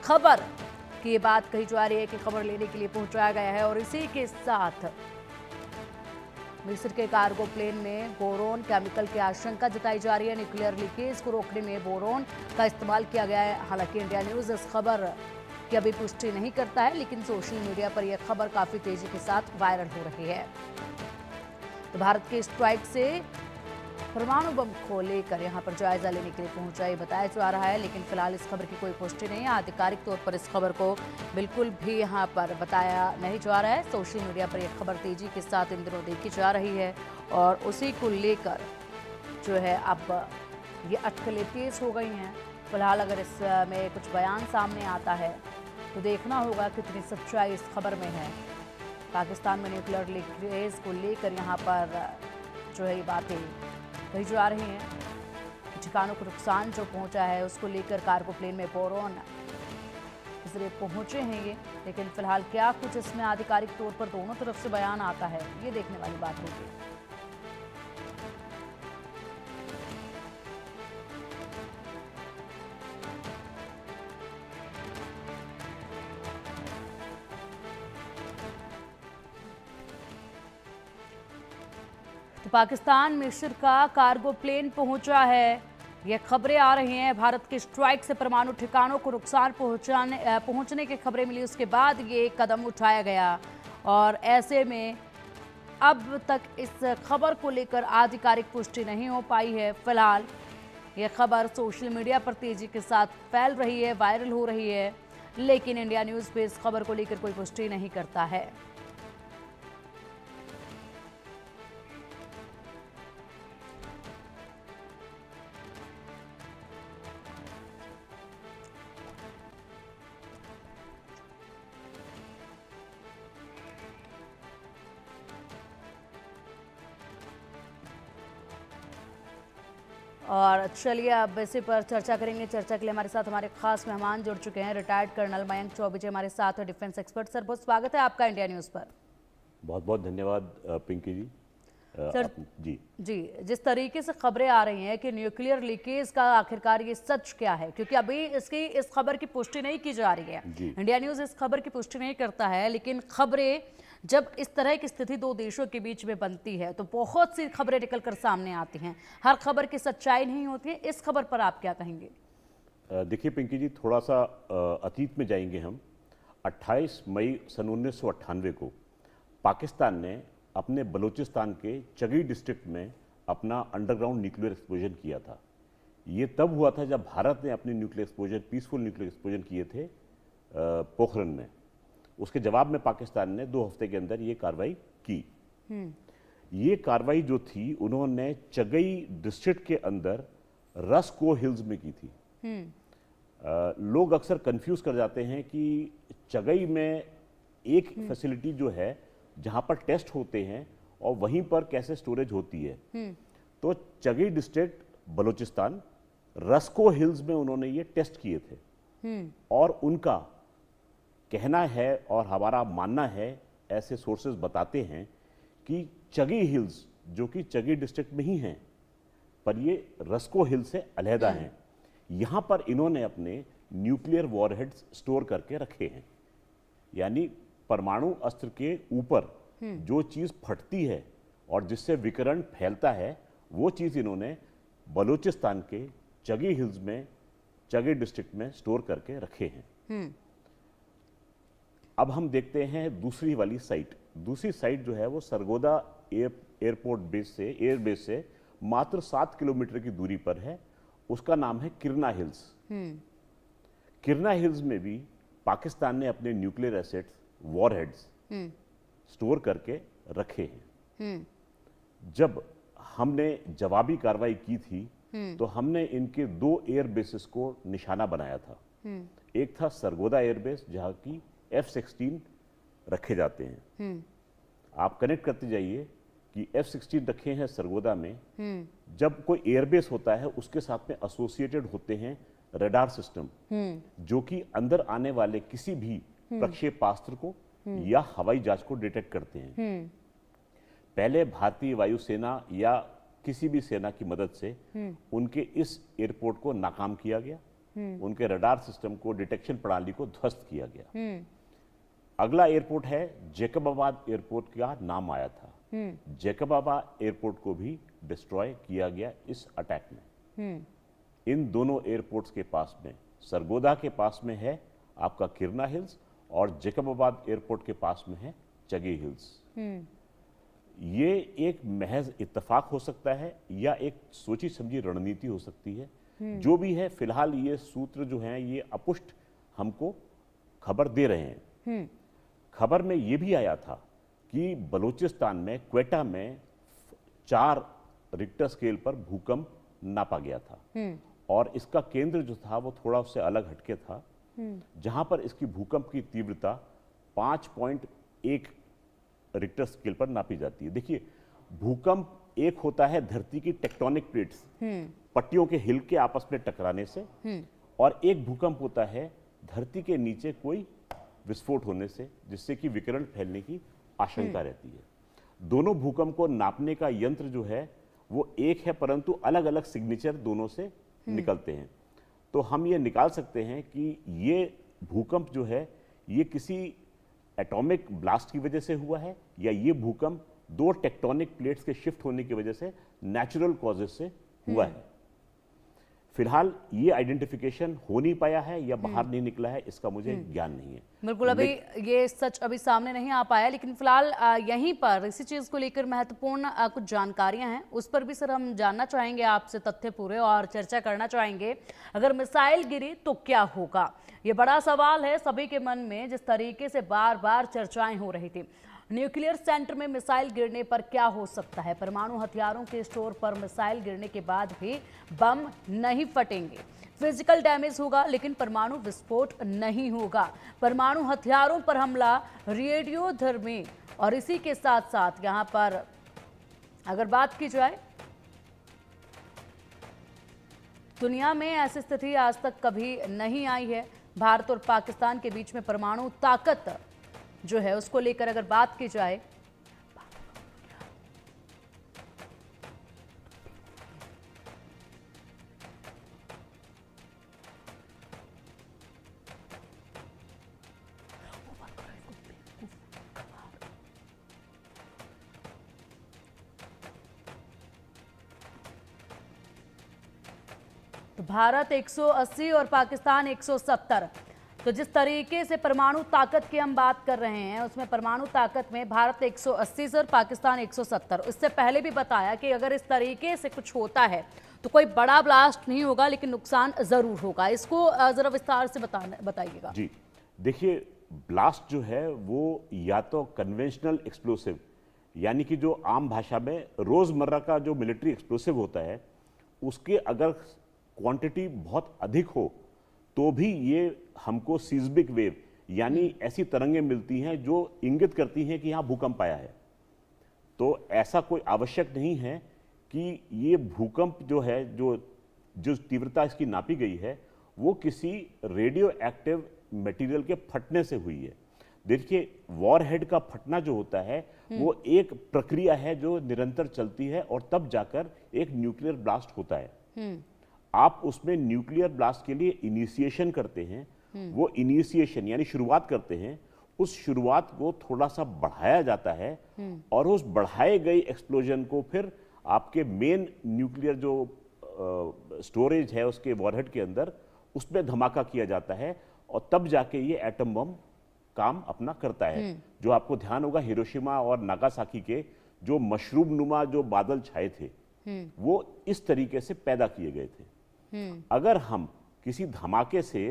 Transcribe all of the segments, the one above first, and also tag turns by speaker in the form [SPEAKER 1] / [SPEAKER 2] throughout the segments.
[SPEAKER 1] खबर की ये बात कही जा रही है कि खबर लेने के लिए पहुंचाया गया है और इसी के साथ मिस्र के कार्गो प्लेन में बोरोन केमिकल की आशंका जताई जा रही है। न्यूक्लियर लीकेज को रोकने में बोरोन का इस्तेमाल किया गया है। हालांकि इंडिया न्यूज इस खबर की अभी पुष्टि नहीं करता है, लेकिन सोशल मीडिया पर यह खबर काफी तेजी के साथ वायरल हो रही है। तो भारत के स्ट्राइक से परमाणु बम को लेकर यहां पर जायजा लेने के लिए पहुंचा ये बताया जा रहा है, लेकिन फिलहाल इस खबर की कोई पुष्टि नहीं है। आधिकारिक तौर पर इस खबर को बिल्कुल भी यहां पर बताया नहीं जा रहा है। सोशल मीडिया पर यह खबर तेजी के साथ इन दिनों देखी जा रही है और उसी को लेकर जो है अब ये अटकलें तेज हो गई हैं। फिलहाल अगर इसमें कुछ बयान सामने आता है तो देखना होगा कितनी सच्चाई इस खबर में है। पाकिस्तान में न्यूक्लियर लीकेज को लेकर यहाँ पर जो है ये बातें कही जा रही हैं। ठिकानों को नुकसान जो पहुंचा है उसको लेकर कार्गो प्लेन में बोरोन के जरिए पहुंचे हैं ये, लेकिन फिलहाल क्या कुछ इसमें आधिकारिक तौर पर दोनों तरफ से बयान आता है ये देखने वाली बात होगी। तो पाकिस्तान मिस्र का कार्गो प्लेन पहुंचा है। ये खबरें आ रही हैं भारत के स्ट्राइक से परमाणु ठिकानों को नुकसान पहुंचने की खबरें मिली, उसके बाद ये कदम उठाया गया और ऐसे में अब तक इस खबर को लेकर आधिकारिक पुष्टि नहीं हो पाई है। फिलहाल ये खबर सोशल मीडिया पर तेजी के साथ फैल रही है, वायरल हो रही है, लेकिन इंडिया न्यूज़ पे इस खबर को लेकर कोई पुष्टि नहीं करता है। और चलिए अब इसी पर चर्चा करेंगे। चर्चा के लिए हमारे साथ हमारे खास मेहमान जुड़ चुके हैं। रिटायर्ड कर्नल मयंक चौबे जी हमारे साथ, डिफेंस एक्सपर्ट। सर बहुत स्वागत है आपका इंडिया न्यूज़ पर।
[SPEAKER 2] बहुत बहुत धन्यवाद पिंकी जी।
[SPEAKER 1] सर जी जिस तरीके से खबरें आ रही हैं कि न्यूक्लियर लीकेज का आखिरकार ये सच क्या है, क्योंकि अभी इस खबर की पुष्टि नहीं की जा रही है। इंडिया न्यूज़ इस खबर की पुष्टि नहीं करता है, लेकिन खबरें जब इस तरह की स्थिति दो देशों के बीच में बनती है तो बहुत सी खबरें निकलकर सामने आती हैं। हर खबर की सच्चाई नहीं होती है। इस खबर पर आप क्या कहेंगे?
[SPEAKER 2] देखिए पिंकी जी, थोड़ा सा अतीत में जाएंगे हम। 28 मई सन 1998 को पाकिस्तान ने अपने बलूचिस्तान के चगी डिस्ट्रिक्ट में अपना अंडरग्राउंड न्यूक्लियर एक्सप्लोजन किया था। ये तब हुआ था जब भारत ने अपने nuclear explosion, peaceful nuclear explosion किए थे पोखरन में। उसके जवाब में पाकिस्तान ने 2 हफ्ते के अंदर ये कार्रवाई की। ये कार्रवाई जो थी उन्होंने चगई डिस्ट्रिक्ट के अंदर रस्को हिल्स में की थी। लोग अक्सर कंफ्यूज कर जाते हैं कि चगई में एक फैसिलिटी जो है जहां पर टेस्ट होते हैं और वहीं पर कैसे स्टोरेज होती है। तो चगई डिस्ट्रिक्ट बलूचिस्तान रस्को हिल्स में उन्होंने ये टेस्ट किए थे और उनका कहना है और हमारा मानना है, ऐसे सोर्सेज बताते हैं कि चगी हिल्स जो कि चगी डिस्ट्रिक्ट में ही हैं, पर ये रस्को हिल से अलहदा हैं, यहां पर इन्होंने अपने न्यूक्लियर वॉरहेड्स स्टोर करके रखे हैं। यानी परमाणु अस्त्र के ऊपर जो चीज फटती है और जिससे विकिरण फैलता है, वो चीज इन्होंने बलूचिस्तान के चगी हिल्स में, चगी डिस्ट्रिक्ट में स्टोर करके रखे हैं। अब हम देखते हैं दूसरी वाली साइट। दूसरी साइट जो है वो सरगोदा एयरपोर्ट बेस से, एयर बेस से मात्र 7 किलोमीटर की दूरी पर है। उसका नाम है किरना हिल्स। किरना हिल्स में भी पाकिस्तान ने अपने न्यूक्लियर एसेट्स, वॉरहेड्स स्टोर करके रखे हैं। जब हमने जवाबी कार्रवाई की थी तो हमने इनके 2 एयर बेसिस को निशाना बनाया था। एक था सरगोदा एयरबेस जहां की F-16 रखे जाते हैं। आप कनेक्ट करते जाइए कि F-16 रखे हैं सरगोदा में। जब कोई एयरबेस होता है उसके साथ में एसोसिएटेड होते हैं रडार सिस्टम, जो कि अंदर आने वाले किसी भी प्रक्षेपास्त्र को या हवाई जहाज को डिटेक्ट करते हैं। पहले भारतीय वायुसेना या किसी भी सेना की मदद से उनके इस एयरपोर्ट को नाकाम किया गया। उनके रडार सिस्टम को, डिटेक्शन प्रणाली को ध्वस्त किया गया। अगला एयरपोर्ट है जैकबाबाद एयरपोर्ट का नाम आया था। जैकबाबाद एयरपोर्ट को भी डिस्ट्रॉय किया गया इस अटैक में। इन दोनों एयरपोर्ट्स के पास में, सरगोदा के पास में है आपका किरना हिल्स और जैकबाबाद एयरपोर्ट के पास में है चगी हिल्स। ये एक महज इत्तेफाक हो सकता है या एक सोची समझी रणनीति हो सकती है। जो भी है, फिलहाल ये सूत्र जो हैं ये अपुष्ट हमको खबर दे रहे हैं। खबर में ये भी आया था कि बलूचिस्तान में क्वेटा में 4 रिक्टर स्केल पर भूकंप नापा गया था और इसका केंद्र जो था वो थोड़ा उससे अलग हटके था, जहां पर इसकी भूकंप की तीव्रता 5.1 रिक्टर स्केल पर नापी जाती है। देखिए, भूकंप एक होता है धरती की टेक्टोनिक प्लेट्स, पट्टियों के हिल के आपस में टकराने से, और एक भूकंप होता है धरती के नीचे कोई विस्फोट होने से, जिससे कि विकिरण फैलने की आशंका रहती है। दोनों भूकंप को नापने का यंत्र जो है वो एक है, परंतु अलग अलग सिग्नेचर दोनों से निकलते हैं। तो हम ये निकाल सकते हैं कि ये भूकंप जो है ये किसी एटॉमिक ब्लास्ट की वजह से हुआ है या ये भूकंप 2 टेक्टोनिक प्लेट्स के शिफ्ट होने की वजह से नेचुरल कॉजेस से हुआ है। फिलहाल ये आइडेंटिफिकेशन हो नहीं पाया है या बाहर नहीं निकला है, इसका मुझे ज्ञान नहीं है।
[SPEAKER 1] बिल्कुल, अभी ये सच अभी सामने नहीं आ पाया, लेकिन फिलहाल यहीं पर इसी चीज को लेकर महत्वपूर्ण कुछ जानकारियां हैं, उस पर भी सर हम जानना चाहेंगे आपसे तथ्य पूरे और चर्चा करना चाहेंगे। अगर मिसाइल गिरी तो क्या होगा, ये बड़ा सवाल है सभी के मन में। जिस तरीके से बार बार चर्चाएं हो रही थी, न्यूक्लियर सेंटर में मिसाइल गिरने पर क्या हो सकता है, परमाणु हथियारों के स्टोर पर मिसाइल गिरने के बाद भी बम नहीं फटेंगे, फिजिकल डैमेज होगा लेकिन परमाणु विस्फोट नहीं होगा, परमाणु हथियारों पर हमला रेडियोधर्मी। और इसी के साथ साथ यहां पर अगर बात की जाए, दुनिया में ऐसी स्थिति आज तक कभी नहीं आई है। भारत और पाकिस्तान के बीच में परमाणु ताकत जो है उसको लेकर अगर बात की जाए, तो भारत 180 और पाकिस्तान 170। तो जिस तरीके से परमाणु ताकत की हम बात कर रहे हैं, उसमें परमाणु ताकत में भारत 180 और पाकिस्तान 170। इससे पहले भी बताया कि अगर इस तरीके से कुछ होता है तो कोई बड़ा ब्लास्ट नहीं होगा लेकिन नुकसान जरूर होगा। इसको जरा विस्तार से बताइएगा।
[SPEAKER 2] जी देखिए, ब्लास्ट जो है वो या तो कन्वेंशनल एक्सप्लोसिव, यानी कि जो आम भाषा में रोजमर्रा का जो मिलिट्री एक्सप्लोसिव होता है, उसके अगर क्वांटिटी बहुत अधिक हो तो भी ये हमको सीस्मिक वेव यानी ऐसी तरंगें मिलती हैं जो इंगित करती हैं कि यहां भूकंप आया है। तो ऐसा कोई आवश्यक नहीं है कि ये भूकंप जो है, जो तीव्रता इसकी नापी गई है, वो किसी रेडियो एक्टिव मटेरियल के फटने से हुई है। देखिए, वॉरहेड का फटना जो होता है वो एक प्रक्रिया है जो निरंतर चलती है और तब जाकर एक न्यूक्लियर ब्लास्ट होता है। आप उसमें न्यूक्लियर ब्लास्ट के लिए इनिशिएशन करते हैं, वो इनिशिएशन यानी शुरुआत करते हैं, उस शुरुआत को थोड़ा सा बढ़ाया जाता है और उस बढ़ाए गए एक्सप्लोजन को फिर आपके मेन न्यूक्लियर जो स्टोरेज है उसके वॉरहेड के अंदर उसमें धमाका किया जाता है और तब जाके ये एटम बम काम अपना करता है। जो आपको ध्यान होगा, हिरोशिमा और नागासाकी के जो मशरूम नुमा जो बादल छाए थे वो इस तरीके से पैदा किए गए थे। अगर हम किसी धमाके से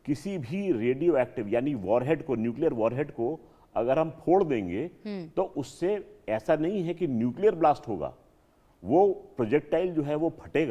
[SPEAKER 2] किसी भी रेडियो एक्टिव यानी वॉरहेड को, न्यूक्लियर वॉरहेड को अगर हम फोड़ देंगे तो उससे ऐसा नहीं है कि न्यूक्लियर ब्लास्ट होगा, वो प्रोजेक्टाइल जो है वो फटेगा।